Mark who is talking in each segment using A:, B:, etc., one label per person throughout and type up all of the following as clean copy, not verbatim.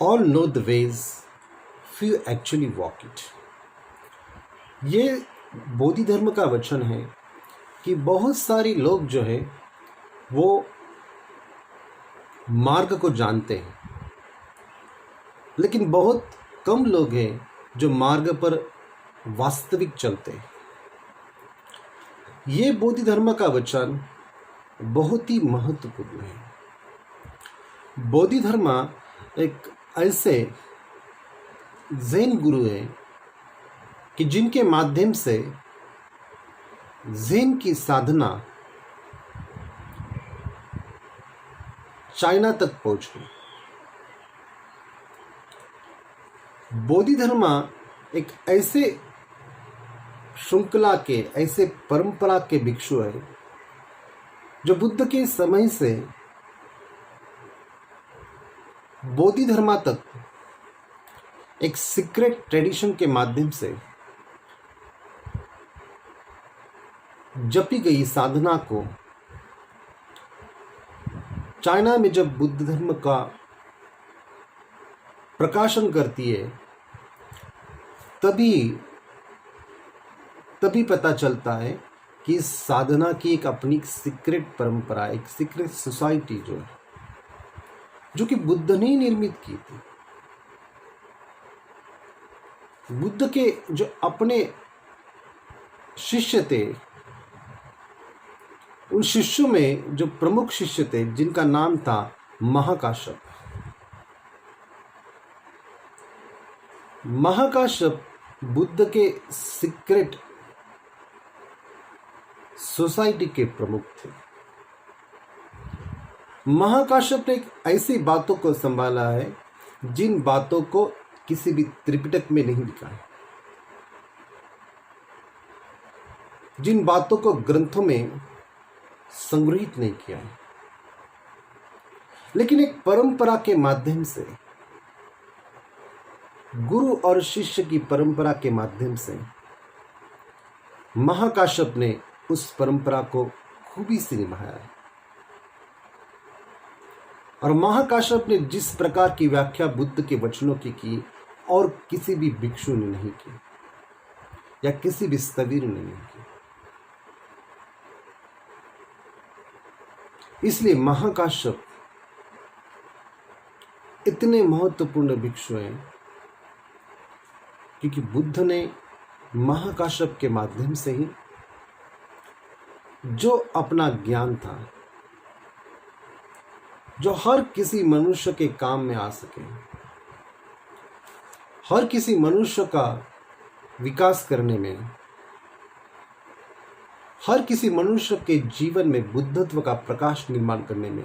A: All know the ways, few actually walk it. ये बोधि धर्म का वचन है कि बहुत सारे लोग जो है वो मार्ग को जानते हैं, लेकिन बहुत कम लोग हैं जो मार्ग पर वास्तविक चलते हैं। ये बोधि धर्म का वचन बहुत ही महत्वपूर्ण है। बोधि धर्म एक ऐसे ज़ेन गुरु है कि जिनके माध्यम से ज़ेन की साधना चाइना तक पहुंच गई। बोधि धर्म एक ऐसे श्रृंखला के, ऐसे परंपरा के भिक्षु है जो बुद्ध के समय से बोधि धर्म तक एक सीक्रेट ट्रेडिशन के माध्यम से जपी गई साधना को चाइना में जब बुद्ध धर्म का प्रकाशन करती है तभी पता चलता है कि इस साधना की एक अपनी सीक्रेट परंपरा, एक सीक्रेट सोसाइटी जो है, जो कि बुद्ध ने ही निर्मित की थी। बुद्ध के जो अपने शिष्य थे, उन शिष्यों में जो प्रमुख शिष्य थे जिनका नाम था महाकाश्यप। महाकाश्यप बुद्ध के सीक्रेट सोसाइटी के प्रमुख थे। महाकाश्यप ने एक ऐसी बातों को संभाला है जिन बातों को किसी भी त्रिपिटक में नहीं लिखा है, जिन बातों को ग्रंथों में संग्रहित नहीं किया है, लेकिन एक परंपरा के माध्यम से, गुरु और शिष्य की परंपरा के माध्यम से महाकाश्यप ने उस परंपरा को खूबी से निभाया है। और महाकाश्यप ने जिस प्रकार की व्याख्या बुद्ध के वचनों की और किसी भी भिक्षु ने नहीं की या किसी भी स्थवीर ने नहीं की। इसलिए महाकाश्यप इतने महत्वपूर्ण भिक्षु हैं क्योंकि बुद्ध ने महाकाश्यप के माध्यम से ही जो अपना ज्ञान था, जो हर किसी मनुष्य के काम में आ सके, हर किसी मनुष्य का विकास करने में, हर किसी मनुष्य के जीवन में बुद्धत्व का प्रकाश निर्माण करने में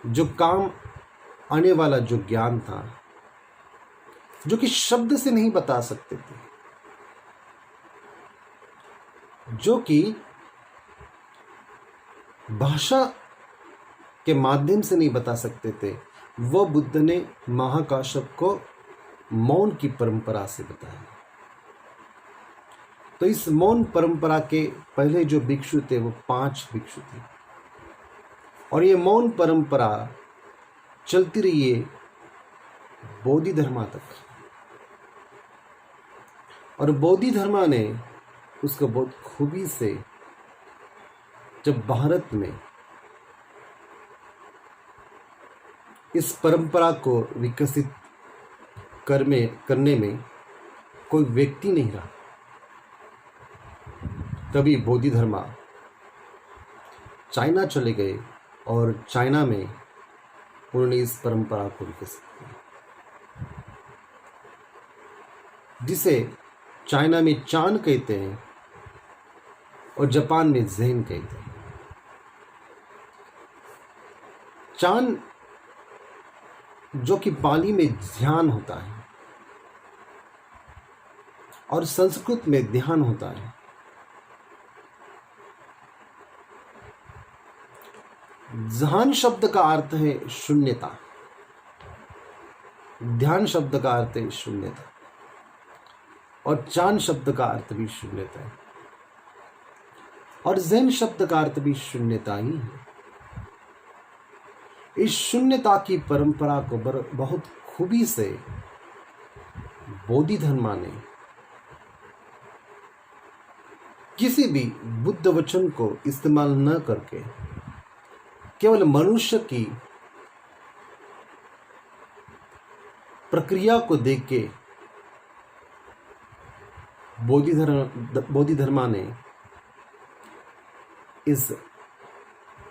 A: जो काम आने वाला जो ज्ञान था, जो कि शब्द से नहीं बता सकते थे, जो कि भाषा के माध्यम से नहीं बता सकते थे, वो बुद्ध ने महाकाश्यप को मौन की परंपरा से बताया। तो इस मौन परंपरा के पहले जो भिक्षु थे वो 5 भिक्षु थे, और ये मौन परंपरा चलती रही है बोधि धर्म तक। और बोधि धर्म ने उसको बहुत खूबी से जब भारत में इस परंपरा को विकसित करने में कोई व्यक्ति नहीं रहा, तभी बोधि धर्म चाइना चले गए और चाइना में उन्होंने इस परंपरा को विकसित किया, जिसे चाइना में चान कहते हैं और जापान में ज़ेन कहते हैं। चान जो कि पाली में ध्यान होता है और संस्कृत में ध्यान होता है। ध्यान शब्द का अर्थ है शून्यता, ध्यान शब्द का अर्थ है शून्यता, और चान शब्द का अर्थ भी शून्यता है, और ज़ेन शब्द का अर्थ भी शून्यता ही है। इस शून्यता की परंपरा को बहुत खूबी से बोधि धर्मा ने किसी भी बुद्ध वचन को इस्तेमाल न करके केवल मनुष्य की प्रक्रिया को देख के बोधि धर्मा ने इस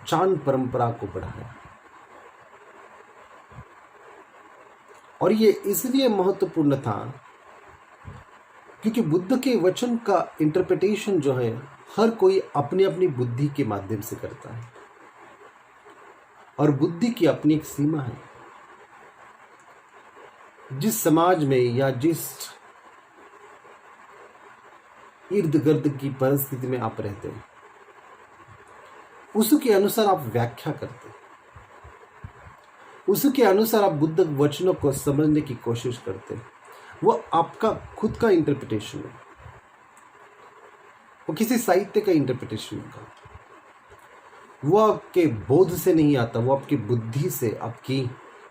A: चांद परंपरा को बढ़ाया। और ये इसलिए महत्वपूर्ण था क्योंकि बुद्ध के वचन का इंटरप्रिटेशन जो है हर कोई अपनी अपनी बुद्धि के माध्यम से करता है, और बुद्धि की अपनी एक सीमा है। जिस समाज में या जिस इर्द गिर्द की परिस्थिति में आप रहते हैं उसके अनुसार आप व्याख्या करते हैं, उसके अनुसार आप बुद्ध वचनों को समझने की कोशिश करते हैं। वो आपका खुद का इंटरप्रिटेशन है, वो किसी साहित्य का इंटरप्रिटेशन होगा। वो आपके बोध से नहीं आता, वो आपकी बुद्धि से, आपकी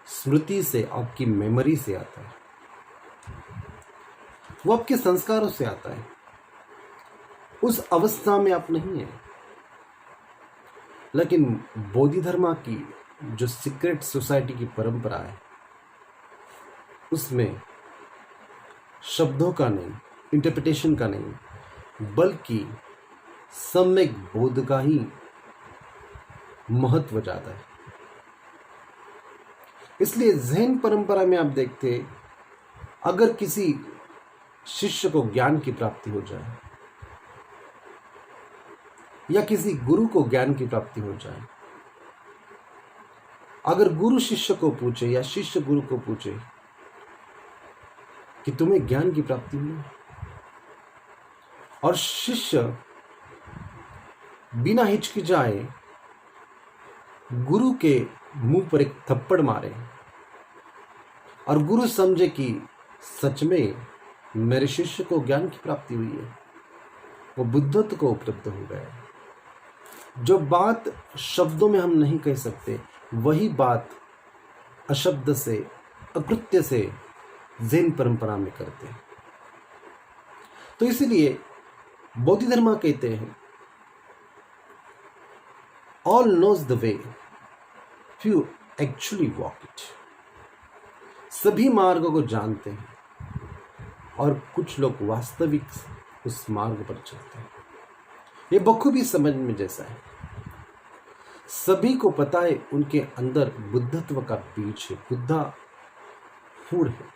A: स्मृति से, आपकी मेमोरी से आता है, वो आपके संस्कारों से आता है। उस अवस्था में आप नहीं है। लेकिन बोधि धर्मा की जो सीक्रेट सोसाइटी की परंपरा है उसमें शब्दों का नहीं, इंटरप्रिटेशन का नहीं, बल्कि सम्यक बोध का ही महत्व ज्यादा है। इसलिए ज़ैन परंपरा में आप देखते, अगर किसी शिष्य को ज्ञान की प्राप्ति हो जाए या किसी गुरु को ज्ञान की प्राप्ति हो जाए, अगर गुरु शिष्य को पूछे या शिष्य गुरु को पूछे कि तुम्हें ज्ञान की प्राप्ति हुई, और शिष्य बिना हिचकिचाए गुरु के मुंह पर एक थप्पड़ मारे और गुरु समझे कि सच में मेरे शिष्य को ज्ञान की प्राप्ति हुई है, वो बुद्धत्व को उपलब्ध हो गया। जो बात शब्दों में हम नहीं कह सकते वही बात अशब्द से, अकृत्य से ज़ैन परंपरा में करते हैं। तो इसलिए बोधि धर्मा कहते हैं, all knows the way, few actually walk it. सभी मार्गों को जानते हैं और कुछ लोग वास्तविक उस मार्ग पर चलते हैं। ये बखूबी समझ में जैसा है। सभी को पता है उनके अंदर बुद्धत्व का बीज है, बुद्धा फूड है।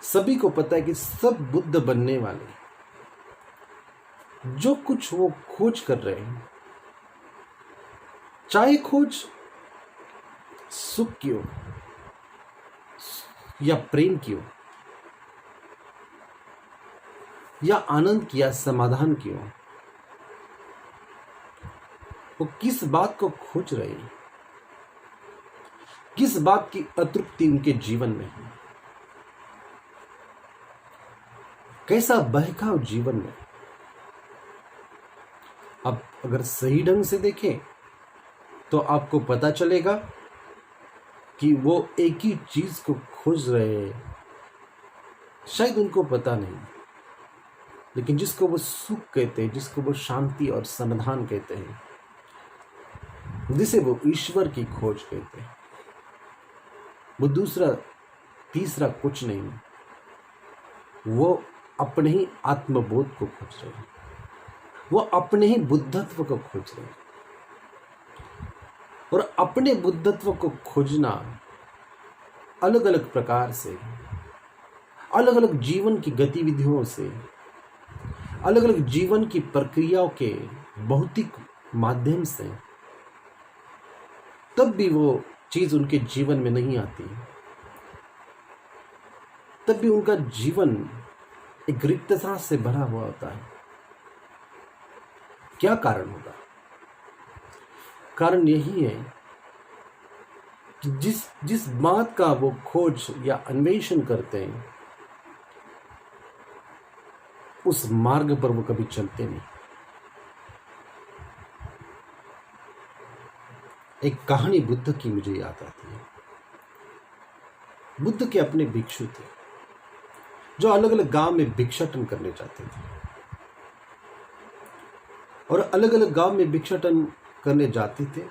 A: सभी को पता है कि सब बुद्ध बनने वाले, जो कुछ वो खोज कर रहे हैं, चाहे खोज सुख की हो या प्रेम की हो या आनंद की या समाधान की हो, वो किस बात को खोज रहे हैं, किस बात की अतृप्ति उनके जीवन में है, कैसा बहकाव जीवन में। अब अगर सही ढंग से देखें तो आपको पता चलेगा कि वो एक ही चीज को खोज रहे हैं, शायद उनको पता नहीं, लेकिन जिसको वो सुख कहते हैं, जिसको वो शांति और समाधान कहते हैं, जिसे वो ईश्वर की खोज कहते हैं, वो दूसरा तीसरा कुछ नहीं, वो अपने ही आत्मबोध को खोज रहे हैं, वो अपने ही बुद्धत्व को खोज रहे हैं। और अपने बुद्धत्व को खोजना अलग अलग प्रकार से, अलग अलग जीवन की गतिविधियों से, अलग अलग जीवन की प्रक्रियाओं के भौतिक माध्यम से, तब भी वो चीज उनके जीवन में नहीं आती, तब भी उनका जीवन एक रिक्तता से भरा हुआ होता है। क्या कारण होगा? कारण यही है कि जिस बात का वो खोज या अन्वेषण करते हैं उस मार्ग पर वो कभी चलते नहीं। एक कहानी बुद्ध की मुझे याद आती है। बुद्ध के अपने भिक्षु थे जो अलग अलग गांव में भिक्षाटन करने जाते थे, और अलग अलग गांव में भिक्षाटन करने जाते थे।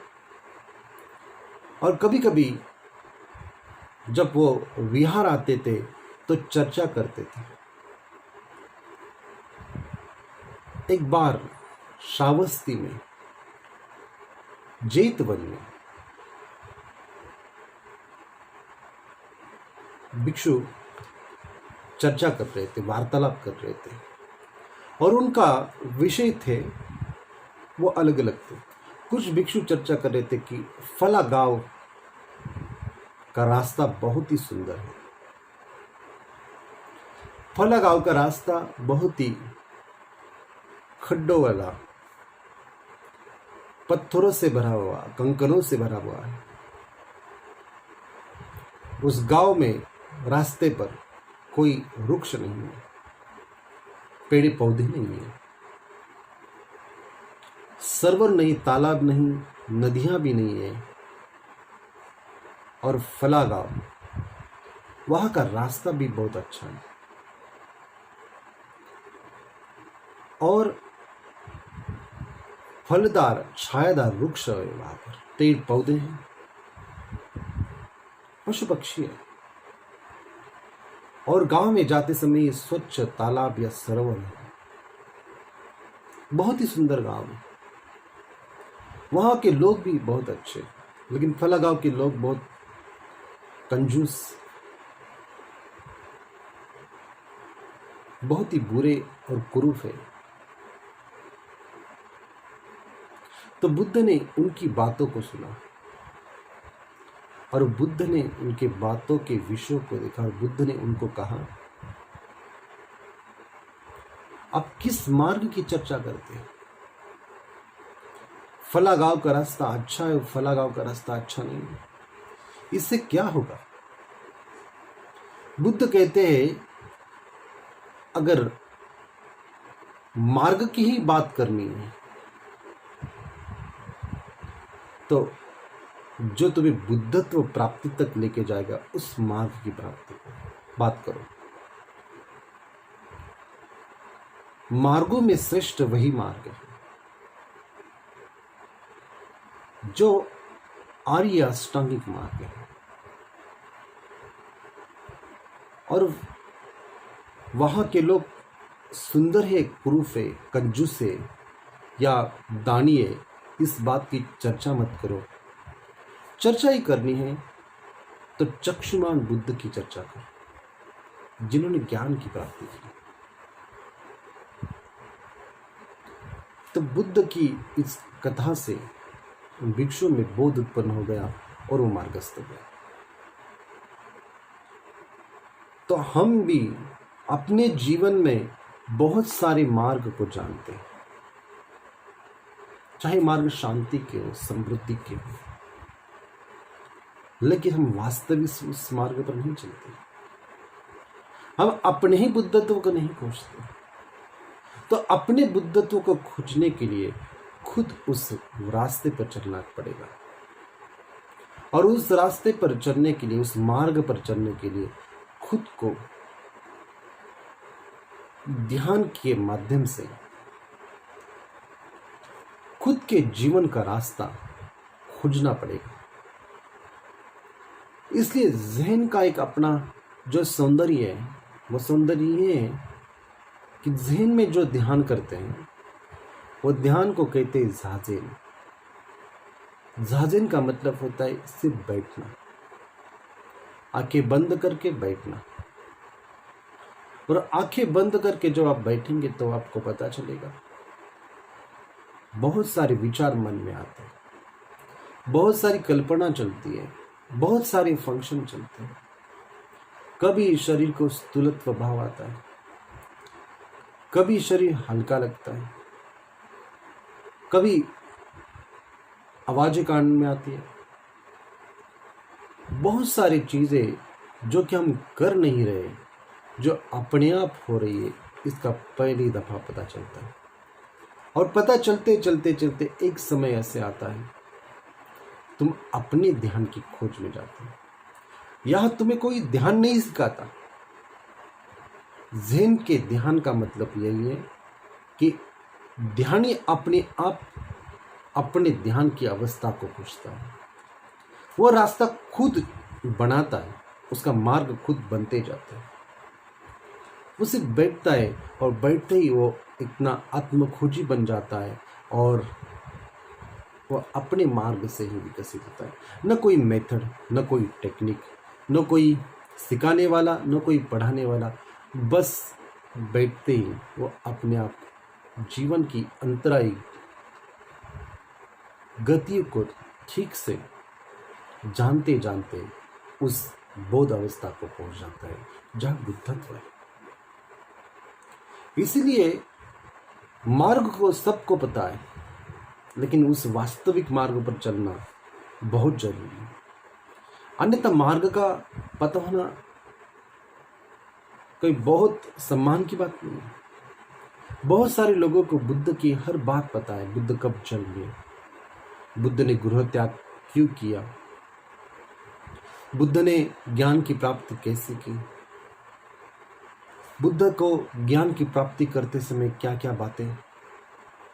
A: और कभी कभी जब वो विहार आते थे तो चर्चा करते थे। एक बार श्रावस्ती में, जेतवन में, भिक्षु चर्चा कर रहे थे, वार्तालाप कर रहे थे, और उनका विषय थे वो अलग अलग थे। कुछ भिक्षु चर्चा कर रहे थे कि फला गांव का रास्ता बहुत ही सुंदर है, फला गांव का रास्ता बहुत ही खड्डों वाला, पत्थरों से भरा हुआ, कंकरों से भरा हुआ है। उस गांव में रास्ते पर कोई वृक्ष नहीं है, पेड़ पौधे नहीं है, सरोवर नहीं, तालाब नहीं, नदियां भी नहीं है, और फला गांव, वहां का रास्ता भी बहुत अच्छा है, और फलदार छायादार वृक्ष है, वहां पर पेड़ पौधे हैं, पशु पक्षी है, और गांव में जाते समय स्वच्छ तालाब या सरोवर है। बहुत ही सुंदर गांव है। वहां के लोग भी बहुत अच्छे, लेकिन फला गांव के लोग बहुत कंजूस, बहुत ही बुरे और कुरूप है। तो बुद्ध ने उनकी बातों को सुना, और बुद्ध ने उनके बातों के विषयों को देखा, और बुद्ध ने उनको कहा, आप किस मार्ग की चर्चा करते हैं? फला गांव का रास्ता अच्छा है, फला गांव का रास्ता अच्छा नहीं है, इससे क्या होगा? बुद्ध कहते हैं, अगर मार्ग की ही बात करनी है तो जो तुम्हें बुद्धत्व प्राप्ति तक लेके जाएगा, उस मार्ग की प्राप्ति बात करो। मार्गों में श्रेष्ठ वही मार्ग है जो आर्य अष्टांगिक मार्ग है, और वहां के लोग सुंदर है, कुरूप है, कंजूस है या दानी है, इस बात की चर्चा मत करो। चर्चा ही करनी है तो चक्षुमान बुद्ध की चर्चा करो, जिन्होंने ज्ञान की प्राप्ति की। तो बुद्ध की इस कथा से भिक्षु में बोध उत्पन्न हो गया और वो मार्गस्थ हो गया। तो हम भी अपने जीवन में बहुत सारे मार्ग को जानते हैं, चाहे मार्ग शांति के हो, समृद्धि के हो, लेकिन हम वास्तविक उस मार्ग पर नहीं चलते। हम अपने ही बुद्धत्व को नहीं खोजते। तो अपने बुद्धत्व को खोजने के लिए खुद उस रास्ते पर चलना पड़ेगा, और उस रास्ते पर चलने के लिए, उस मार्ग पर चलने के लिए खुद को ध्यान के माध्यम से खुद के जीवन का रास्ता खोजना पड़ेगा। इसलिए ज़हन का एक अपना जो सौंदर्य है, वो सौंदर्य ये है कि ज़हन में जो ध्यान करते हैं वो ध्यान को कहते हैं जाजेन। जाजेन का मतलब होता है सिर्फ बैठना, आंखें बंद करके बैठना। और आंखें बंद करके जब आप बैठेंगे तो आपको पता चलेगा बहुत सारे विचार मन में आते हैं, बहुत सारी कल्पना चलती है, बहुत सारे फंक्शन चलते हैं। कभी शरीर को स्थूलत्व भाव आता है, कभी शरीर हल्का लगता है, कभी आवाजें कान में आती है। बहुत सारी चीजें जो कि हम कर नहीं रहे, जो अपने आप हो रही है, इसका पहली दफा पता चलता है। और पता चलते चलते चलते एक समय ऐसे आता है तुम अपने ध्यान की खोज में जाते हो। यह तुम्हें कोई ध्यान नहीं सिखाता। ज़ेन के ध्यान का मतलब यही है कि ध्यानी अपने आप अपने ध्यान की अवस्था को खोजता है। वो रास्ता खुद बनाता है, उसका मार्ग खुद बनते जाता है। वो सिर्फ बैठता है और बैठते ही वो इतना आत्मखोजी बन जाता है और वो अपने मार्ग से ही विकसित होता है। न कोई मेथड, न कोई टेक्निक, न कोई सिखाने वाला, न कोई पढ़ाने वाला। बस बैठते ही वो अपने आप जीवन की अंतरायी गतियों को ठीक से जानते जानते उस बोध अवस्था को पहुंच जाता है जहाँ बुद्धत्व है। इसीलिए मार्ग को सबको पता है, लेकिन उस वास्तविक मार्ग पर चलना बहुत जरूरी है। अन्यथा मार्ग का पता होना कोई बहुत सम्मान की बात नहीं है। बहुत सारे लोगों को बुद्ध की हर बात पता है। बुद्ध कब जन्मे, बुद्ध ने गृह त्याग क्यों किया, बुद्ध ने ज्ञान की प्राप्ति कैसे की, बुद्ध को ज्ञान की प्राप्ति करते समय क्या क्या बातें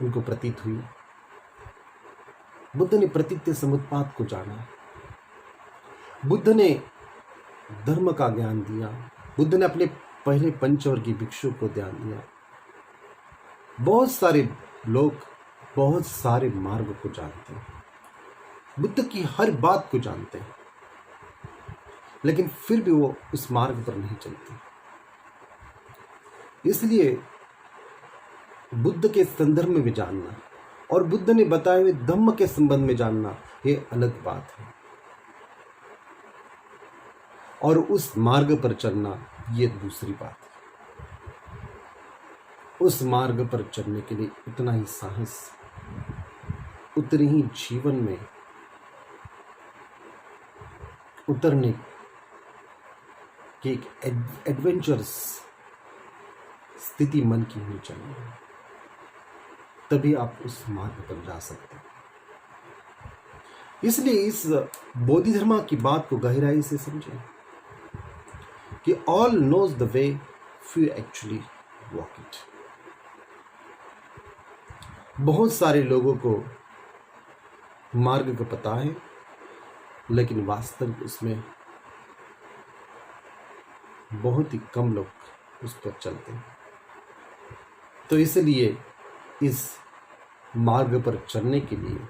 A: उनको प्रतीत हुई। बुद्ध ने प्रतीत्य समुत्पाद को जाना, बुद्ध ने धर्म का ज्ञान दिया, बुद्ध ने अपने पहले पंचवर्गीय भिक्षु को ध्यान दिया। बहुत सारे लोग बहुत सारे मार्ग को जानते हैं, बुद्ध की हर बात को जानते हैं, लेकिन फिर भी वो उस मार्ग पर नहीं चलते। इसलिए बुद्ध के संदर्भ में भी जानना और बुद्ध ने बताए हुए धम्म के संबंध में जानना ये अलग बात है, और उस मार्ग पर चलना ये दूसरी बात है। उस मार्ग पर चलने के लिए उतना ही साहस, उतनी ही जीवन में उतरने की एक एडवेंचरस स्थिति मन की होनी चाहिए, तभी आप उस मार्ग पर जा सकते हैं। इसलिए इस बोधि धर्म की बात को गहराई से समझें कि all knows the way, few actually walk it. बहुत सारे लोगों को मार्ग का पता है, लेकिन वास्तव उसमें बहुत ही कम लोग उस पर चलते हैं। तो इसलिए इस मार्ग पर चलने के लिए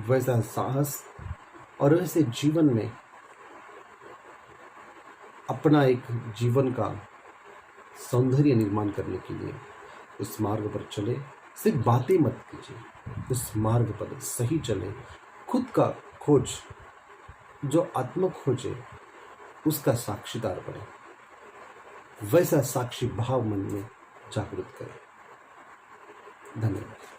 A: वैसा साहस और वैसे जीवन में अपना एक जीवन का सौंदर्य निर्माण करने के लिए उस मार्ग पर चले। सिर्फ बातें मत कीजिए, उस मार्ग पर सही चले। खुद का खोज, जो आत्म खोजे, उसका साक्षीदार बने, वैसा साक्षी भाव मन में जागृत करें। धन्यवाद।